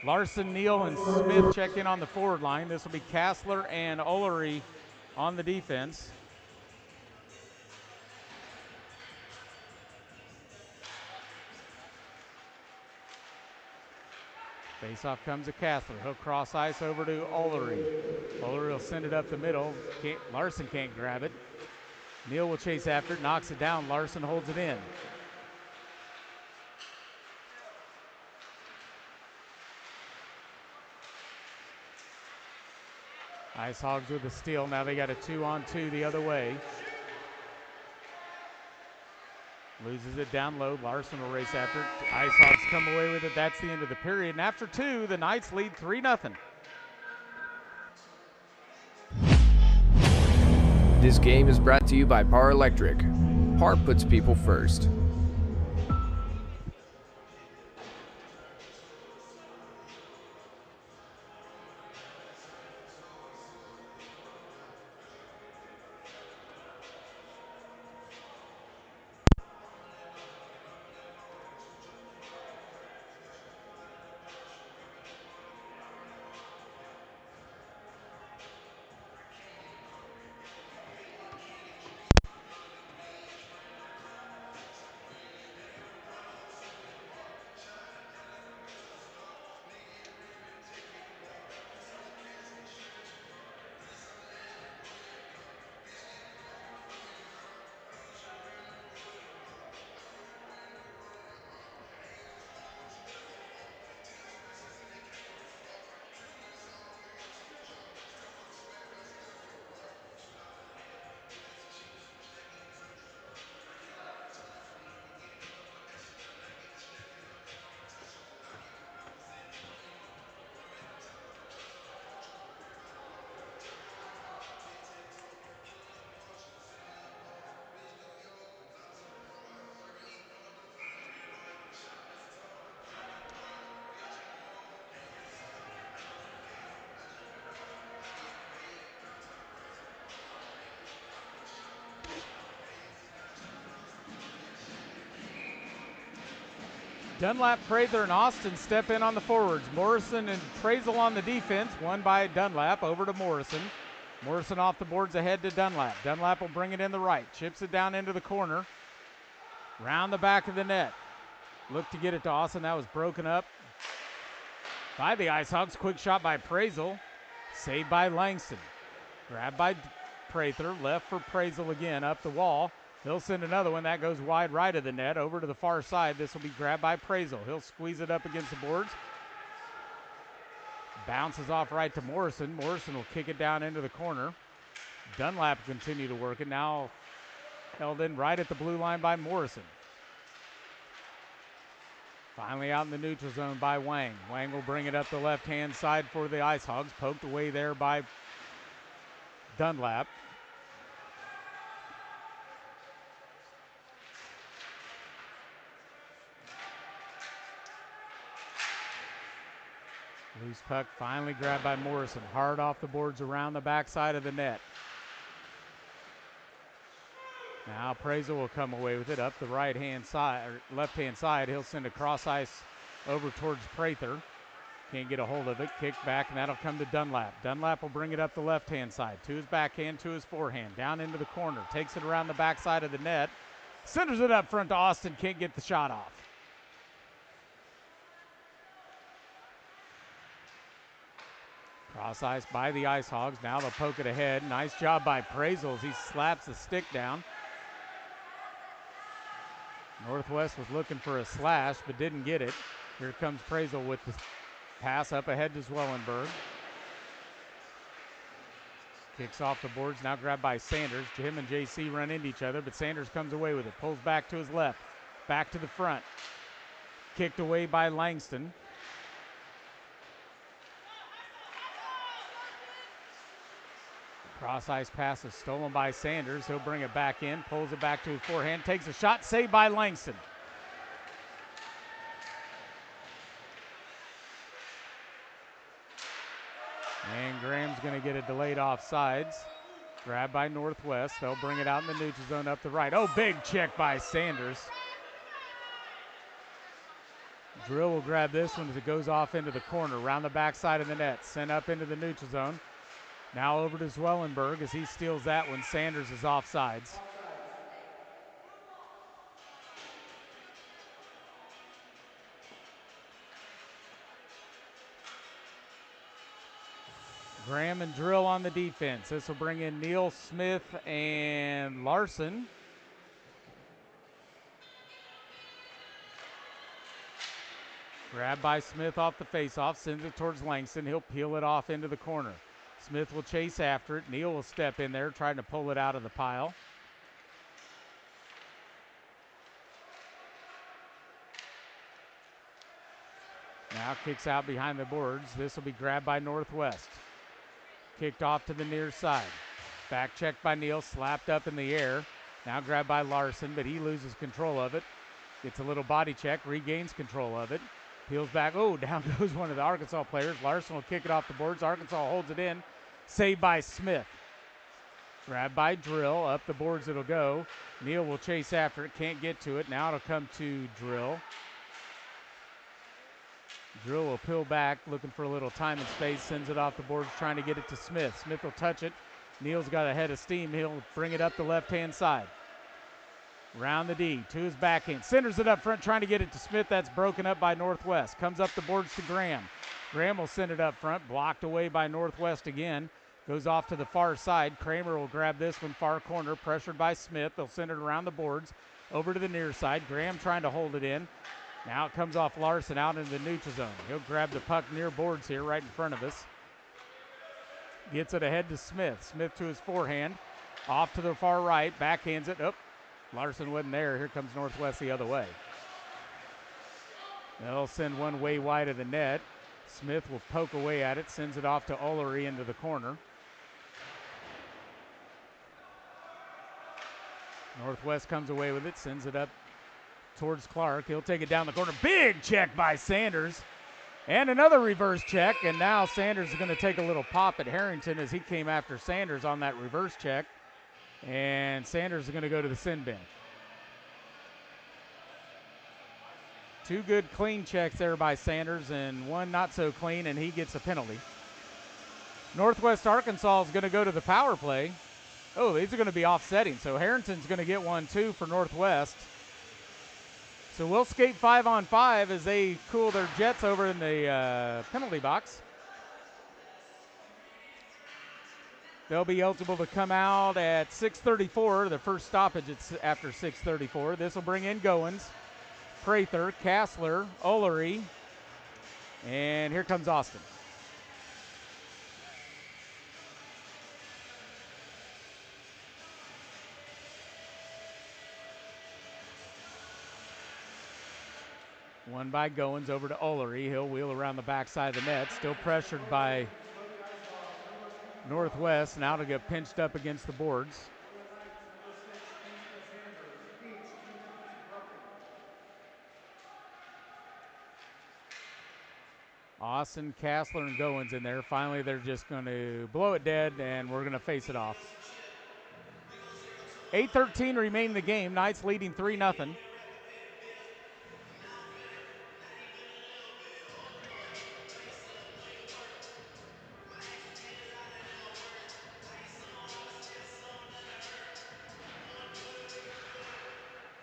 Larson, Neal, and Smith check in on the forward line. This will be Kassler and Ullery on the defense. Faceoff comes to Kassler. He'll cross ice over to Ullery. Ullery will send it up the middle. Larson can't grab it. Neal will chase after it, knocks it down. Larson holds it in. IceHogs with a steal. Now they got a 2-on-2 the other way. Loses it down low. Larson will race after it. IceHogs come away with it. That's the end of the period. And after 2, the Knights lead 3-0.
This game is brought to you by Power Electric. Power puts people first.
Dunlap, Prather, and Austin step in on the forwards. Morrison and Prazel on the defense. One by Dunlap over to Morrison. Morrison off the boards ahead to Dunlap. Dunlap will bring it in the right. Chips it down into the corner. Round the back of the net. Look to get it to Austin. That was broken up by the IceHogs. Quick shot by Prazel. Saved by Langston. Grabbed by Prather. Left for Prazel again up the wall. He'll send another one. That goes wide right of the net over to the far side. This will be grabbed by Prazel. He'll squeeze it up against the boards. Bounces off right to Morrison. Morrison will kick it down into the corner. Dunlap continue to work it. Now held in right at the blue line by Morrison. Finally out in the neutral zone by Wang. Wang will bring it up the left-hand side for the IceHogs. Poked away there by Dunlap. Loose puck finally grabbed by Morrison. Hard off the boards around the backside of the net. Now Prazel will come away with it up the right-hand side, or left-hand side. He'll send a cross ice over towards Prather. Can't get a hold of it. Kick back, and that'll come to Dunlap. Dunlap will bring it up the left-hand side. To his backhand, to his forehand. Down into the corner. Takes it around the backside of the net. Centers it up front to Austin. Can't get the shot off. Cross ice by the IceHogs. Now they'll poke it ahead. Nice job by Prazel as he slaps the stick down. Northwest was looking for a slash but didn't get it. Here comes Prazel with the pass up ahead to Zwellenberg. Kicks off the boards, now grabbed by Sanders. Jim and JC run into each other, but Sanders comes away with it. Pulls back to his left, back to the front. Kicked away by Langston. Cross ice pass is stolen by Sanders. He'll bring it back in, pulls it back to his forehand, takes a shot, saved by Langston. And Graham's going to get a delayed offsides. Grabbed by Northwest. They'll bring it out in the neutral zone up the right. Oh, big check by Sanders. Drill will grab this one as it goes off into the corner, around the backside of the net. Sent up into the neutral zone. Now over to Zwellenberg as he steals that one. Sanders is offsides. Graham and Drill on the defense. This will bring in Neal, Smith, and Larson. Grabbed by Smith off the faceoff, sends it towards Langston. He'll peel it off into the corner. Smith will chase after it. Neal will step in there trying to pull it out of the pile. Now kicks out behind the boards. This will be grabbed by Northwest. Kicked off to the near side. Back checked by Neal, slapped up in the air. Now grabbed by Larson, but he loses control of it. Gets a little body check, regains control of it. Peels back. Oh, down goes one of the Arkansas players. Larson will kick it off the boards. Arkansas holds it in. Saved by Smith. Grabbed by Drill. Up the boards it'll go. Neal will chase after it. Can't get to it. Now it'll come to Drill. Drill will peel back, looking for a little time and space. Sends it off the boards, trying to get it to Smith. Smith will touch it. Neal's got a head of steam. He'll bring it up the left-hand side. Round the D to his backhand. Centers it up front, trying to get it to Smith. That's broken up by Northwest. Comes up the boards to Graham. Graham will send it up front. Blocked away by Northwest again. Goes off to the far side. Kramer will grab this one far corner. Pressured by Smith. They'll send it around the boards. Over to the near side. Graham trying to hold it in. Now it comes off Larson out into the neutral zone. He'll grab the puck near boards here right in front of us. Gets it ahead to Smith. Smith to his forehand. Off to the far right. Backhands it. Larson wasn't there. Here comes Northwest the other way. They'll send one way wide of the net. Smith will poke away at it. Sends it off to Ullery into the corner. Northwest comes away with it. Sends it up towards Clark. He'll take it down the corner. Big check by Sanders. And another reverse check. And now Sanders is going to take a little pop at Harrington as he came after Sanders on that reverse check. And Sanders is going to go to the sin bin. Two good clean checks there by Sanders and one not so clean, and he gets a penalty. Northwest Arkansas is going to go to the power play. Oh, these are going to be offsetting. So Harrington's going to get one too for Northwest. So we'll skate 5-on-5 as they cool their jets over in the penalty box. They'll be eligible to come out at 6:34. The first stoppage after 6:34. This will bring in Goins, Prather, Kassler, Ullery, and here comes Austin. One by Goins over to Ullery. He'll wheel around the backside of the net. Still pressured by Northwest. Now to get pinched up against the boards. Austin, Kassler, and Goins in there. Finally, they're just going to blow it dead, and we're going to face it off. 8:13 remain in the game. Knights leading 3-0.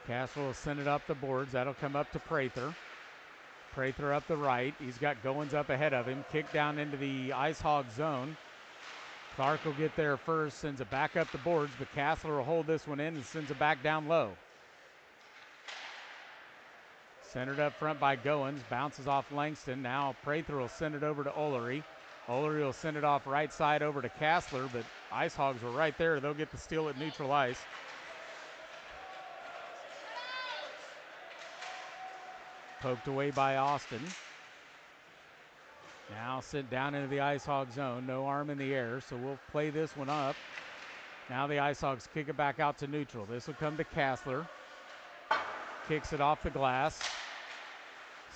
Kassler will send it up the boards. That'll come up to Prather. Prather up the right. He's got Goins up ahead of him. Kick down into the IceHog zone. Clark will get there first. Sends it back up the boards, but Kassler will hold this one in and sends it back down low. Centered up front by Goins. Bounces off Langston. Now Prather will send it over to Ullery. Ullery will send it off right side over to Kassler, but IceHogs were right there. They'll get the steal at neutral ice. Poked away by Austin. Now sent down into the IceHog zone. No arm in the air, so we'll play this one up. Now the IceHogs kick it back out to neutral. This will come to Kassler. Kicks it off the glass.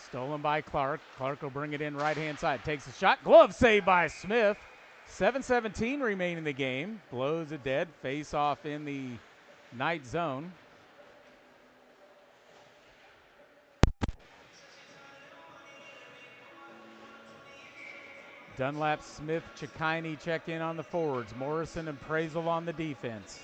Stolen by Clark. Clark will bring it in right-hand side. Takes a shot. Glove save by Smith. 7:17 remain in the game. Blows it dead. Face off in the Knight zone. Dunlap, Smith, Chikini check in on the forwards. Morrison and Prazel on the defense.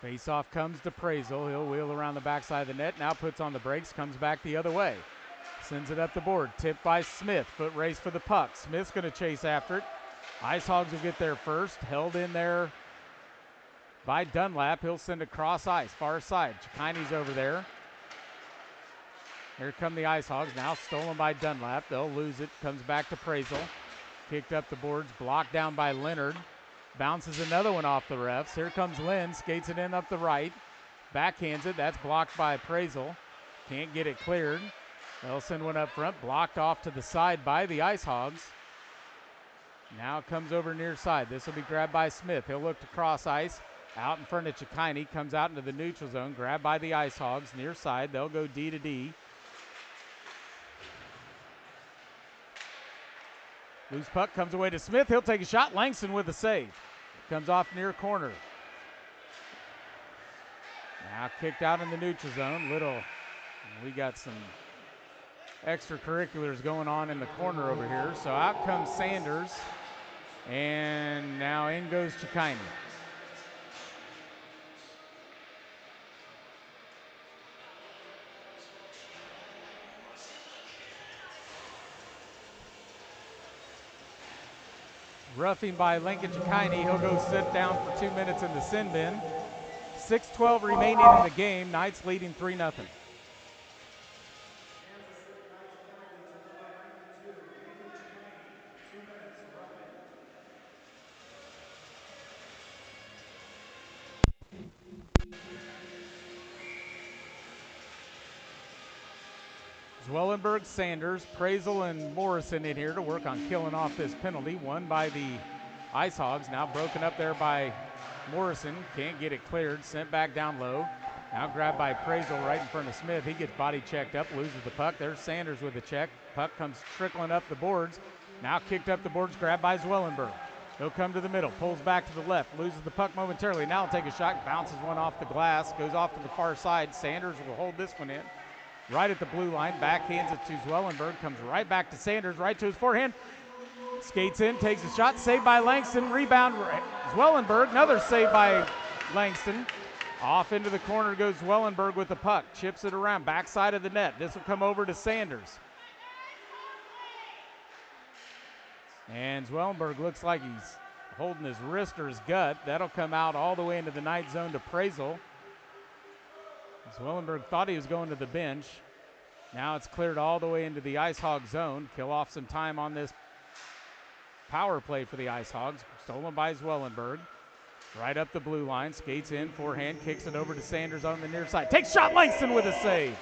Face-off comes to Prazel. He'll wheel around the backside of the net. Now puts on the brakes. Comes back the other way. Sends it up the board. Tipped by Smith. Foot race for the puck. Smith's going to chase after it. IceHogs will get there first. Held in there by Dunlap. He'll send it cross ice. Far side. Chikini's over there. Here come the IceHogs now, stolen by Dunlap. They'll lose it, comes back to Prazel. Kicked up the boards, blocked down by Leonard. Bounces another one off the refs. Here comes Lynn, skates it in up the right. Backhands it, that's blocked by Prazel. Can't get it cleared. They'll send one up front, blocked off to the side by the IceHogs. Now it comes over near side. This will be grabbed by Smith. He'll look to cross ice. Out in front of Chikine, comes out into the neutral zone, grabbed by the IceHogs. Near side, they'll go D to D. Loose puck comes away to Smith. He'll take a shot. Langston with a save. Comes off near corner. Now kicked out in the neutral zone. We got some extracurriculars going on in the corner over here. So out comes Sanders. And now in goes Chikine. Roughing by Lincoln Chikine. He'll go sit down for 2 minutes in the sin bin. 6:12 remaining in the game. Knights leading 3-0. Zwellenberg, Sanders, Prazel, and Morrison in here to work on killing off this penalty. Won by the IceHogs. Now broken up there by Morrison. Can't get it cleared. Sent back down low. Now grabbed by Prazel right in front of Smith. He gets body checked up. Loses the puck. There's Sanders with the check. Puck comes trickling up the boards. Now kicked up the boards. Grabbed by Zwellenberg. He'll come to the middle. Pulls back to the left. Loses the puck momentarily. Now he'll take a shot. Bounces one off the glass. Goes off to the far side. Sanders will hold this one in. Right at the blue line, backhands it to Zwellenberg, comes right back to Sanders, right to his forehand. Skates in, takes a shot, saved by Langston, rebound Zwellenberg, another save by Langston. Off into the corner goes Zwellenberg with the puck, chips it around, backside of the net. This will come over to Sanders. And Zwellenberg looks like he's holding his wrist or his gut. That'll come out all the way into the night zone to Prazel. Zwellenberg thought he was going to the bench. Now it's cleared all the way into the IceHog zone. Kill off some time on this power play for the IceHogs. Stolen by Zwellenberg. Right up the blue line. Skates in, forehand, kicks it over to Sanders on the near side. Takes shot, Langston with a save.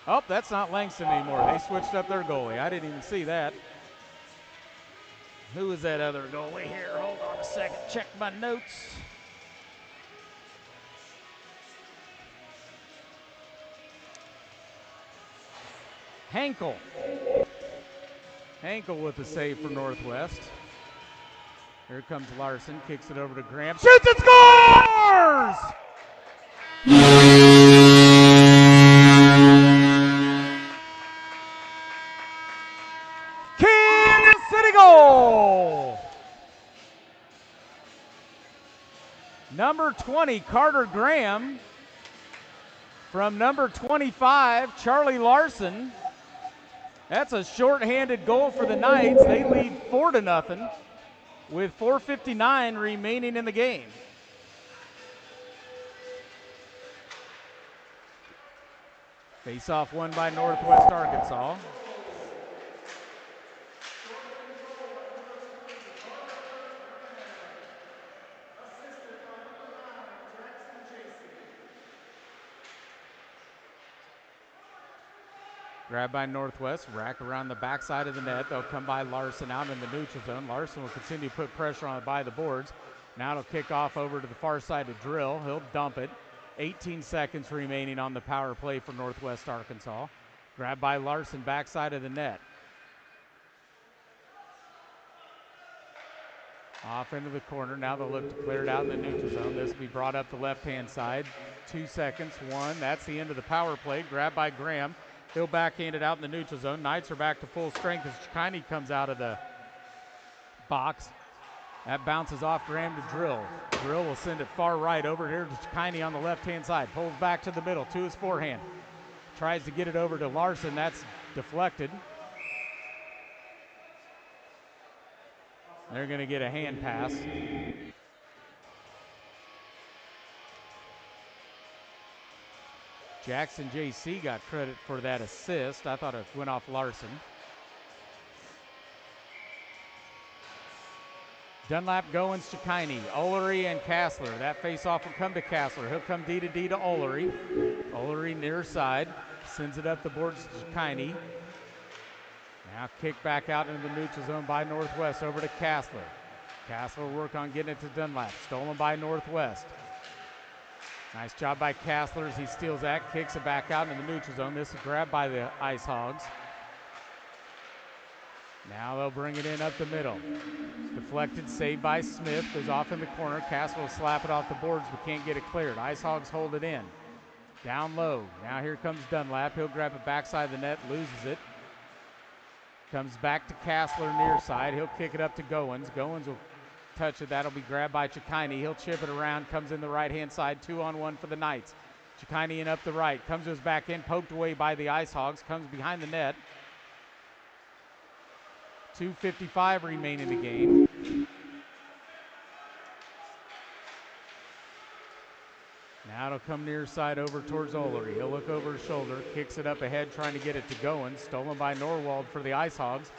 Oh, that's not Langston anymore. They switched up their goalie. I didn't even see that. Who is that other goalie here? Hold on a second. Check my notes. Hankel. Hankel with the save for Northwest. Here comes Larson. Kicks it over to Graham. Shoots and scores! Number 20, Carter Graham. From number 25, Charlie Larson. That's a shorthanded goal for the Knights. They lead 4-0 with 4:59 remaining in the game. Face-off won by Northwest Arkansas. Grabbed by Northwest, rack around the backside of the net. They'll come by Larson out in the neutral zone. Larson will continue to put pressure on it by the boards. Now it'll kick off over to the far side of Drill. He'll dump it. 18 seconds remaining on the power play for Northwest Arkansas. Grabbed by Larson, backside of the net. Off into the corner. Now they'll look to clear it out in the neutral zone. This will be brought up the left-hand side. 2 seconds, 1. That's the end of the power play. Grabbed by Graham. He'll backhand it out in the neutral zone. Knights are back to full strength as Chikine comes out of the box. That bounces off Graham to Drill. Drill will send it far right over here to Chikine on the left-hand side. Pulls back to the middle to his forehand. Tries to get it over to Larson. That's deflected. They're going to get a hand pass. Jackson JC got credit for that assist. I thought it went off Larson. Dunlap, Goins, Chikini, Olery, and Kassler. That face-off will come to Kassler. He'll come D to Olery. Olery near side. Sends it up the boards to Chikini. Now kick back out into the neutral zone by Northwest over to Kassler. Kassler will work on getting it to Dunlap. Stolen by Northwest. Nice job by Kassler as he steals that, kicks it back out in the neutral zone. This is grabbed by the IceHogs. Now they'll bring it in up the middle. Deflected, saved by Smith. Goes off in the corner. Kassler will slap it off the boards but can't get it cleared. IceHogs hold it in. Down low. Now here comes Dunlap. He'll grab it backside of the net, loses it. Comes back to Kassler near side. He'll kick it up to Goins. Goins will touch it. That'll be grabbed by Chikini. He'll chip it around. Comes in the right-hand side. 2-on-1 for the Knights. Chikini in up the right. Comes to his back end. Poked away by the IceHogs. Comes behind the net. 2:55 remain in the game. Now it'll come near side over towards Olery. He'll look over his shoulder, kicks it up ahead, trying to get it to Goins. Stolen by Norwald for the IceHogs.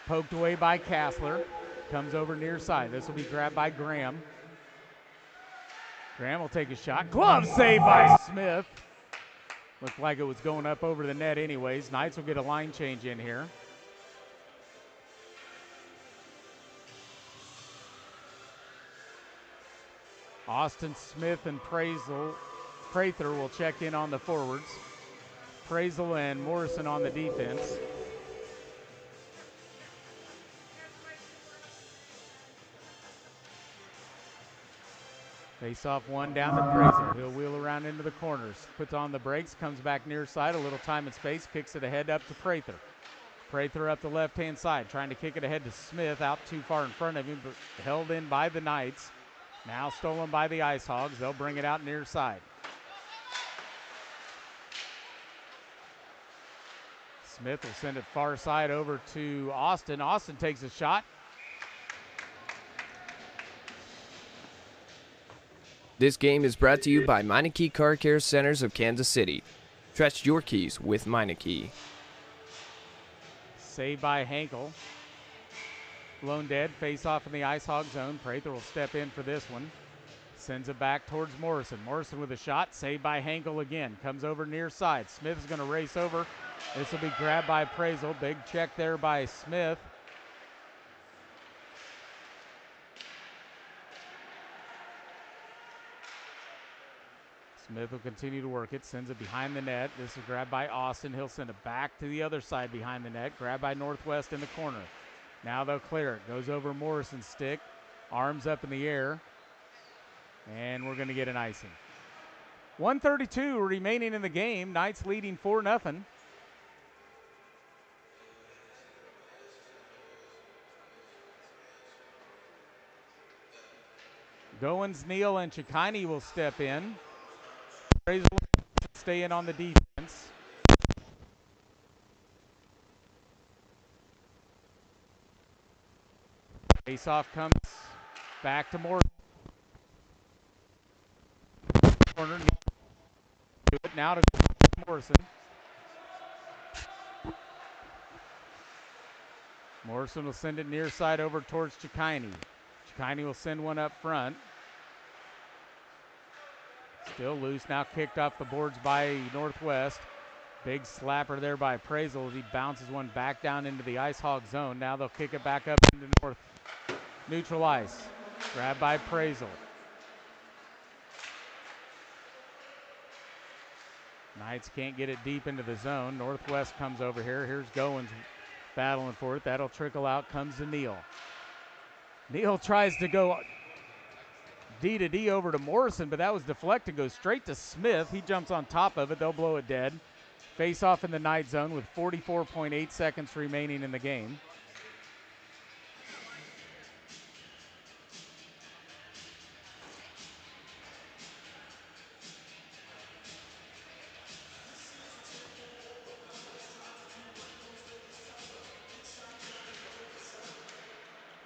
Poked away by Kassler. Comes over near side. This will be grabbed by Graham. Graham will take a shot. Glove save by Smith. Looked like it was going up over the net anyways. Knights will get a line change in here. Austin Smith and Prather will check in on the forwards. Prather and Morrison on the defense. Face off one down to Prather. He'll wheel around into the corners. Puts on the brakes, comes back near side, a little time and space, kicks it ahead up to Prather. Prather up the left-hand side, trying to kick it ahead to Smith, out too far in front of him, but held in by the Knights. Now stolen by the IceHogs. They'll bring it out near side. Smith will send it far side over to Austin. Austin takes a shot.
This game is brought to you by Meineke Car Care Centers of Kansas City. Trust your keys with Meineke.
Saved by Hankel. Blown dead, face off in the IceHog zone. Prather will step in for this one. Sends it back towards Morrison. Morrison with a shot, saved by Hankel again. Comes over near side. Smith is going to race over. This will be grabbed by Prather. Big check there by Smith. Smith will continue to work it. Sends it behind the net. This is grabbed by Austin. He'll send it back to the other side behind the net. Grabbed by Northwest in the corner. Now they'll clear it. Goes over Morrison's stick. Arms up in the air. And we're going to get an icing. 1:32 remaining in the game. Knights leading 4-0. Goins, Neal, and Chikini will step in. Fraser will stay in on the defense. Face-off comes back to Morrison. Corner. Now to Morrison. Morrison will send it near side over towards Chikini. Chikini will send one up front. Still loose, now kicked off the boards by Northwest. Big slapper there by Prather as he bounces one back down into the IceHog zone. Now they'll kick it back up into North neutral ice. Grabbed by Prather. Knights can't get it deep into the zone. Northwest comes over here. Here's Goins battling for it. That'll trickle out, comes to Neal. Neal tries to go D to D over to Morrison, but that was deflected. Goes straight to Smith. He jumps on top of it. They'll blow it dead. Face off in the Knight zone with 44.8 seconds remaining in the game.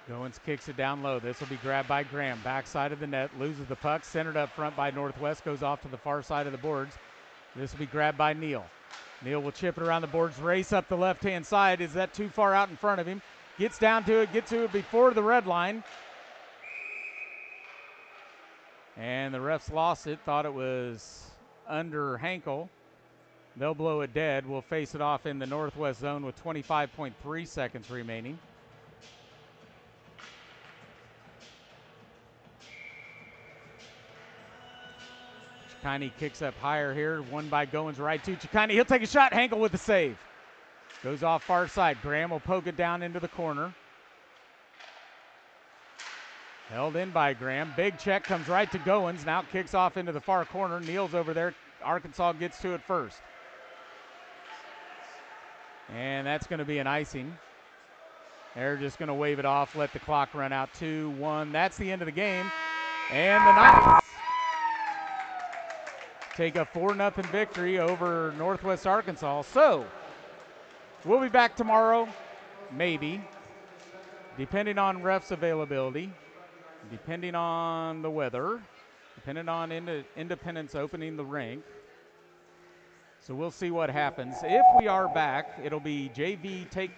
Goins kicks it down low. This will be grabbed by Graham. Backside of the net, loses the puck. Centered up front by Northwest. Goes off to the far side of the boards. This will be grabbed by Neal. Neal will chip it around the boards, race up the left-hand side. Is that too far out in front of him? Gets down to it, gets to it before the red line. And the refs lost it, thought it was under Hankel. They'll blow it dead. We'll face it off in the northwest zone with 25.3 seconds remaining. Chicani kicks up higher here. One by Goins right to Chicani. He'll take a shot. Hankel with the save. Goes off far side. Graham will poke it down into the corner. Held in by Graham. Big check comes right to Goins. Now kicks off into the far corner. Neal's over there. Arkansas gets to it first. And that's going to be an icing. They're just going to wave it off, let the clock run out. 2-1. That's the end of the game. And the Knights take a 4-0 victory over Northwest Arkansas. So, we'll be back tomorrow, maybe, depending on refs availability, depending on the weather, depending on Independence opening the rink. So we'll see what happens. If we are back, it'll be JV take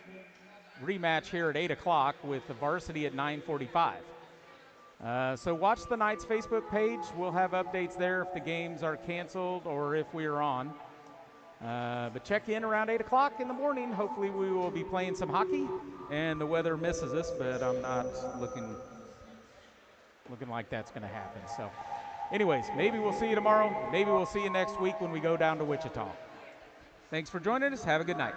rematch here at 8 o'clock with the varsity at 9:45. So watch the Knights Facebook page. We'll have updates there if the games are canceled or if we are on. But check in around 8 o'clock in the morning. Hopefully we will be playing some hockey and the weather misses us, but I'm not looking like that's going to happen. So anyways, maybe we'll see you tomorrow. Maybe we'll see you next week when we go down to Wichita. Thanks for joining us. Have a good night.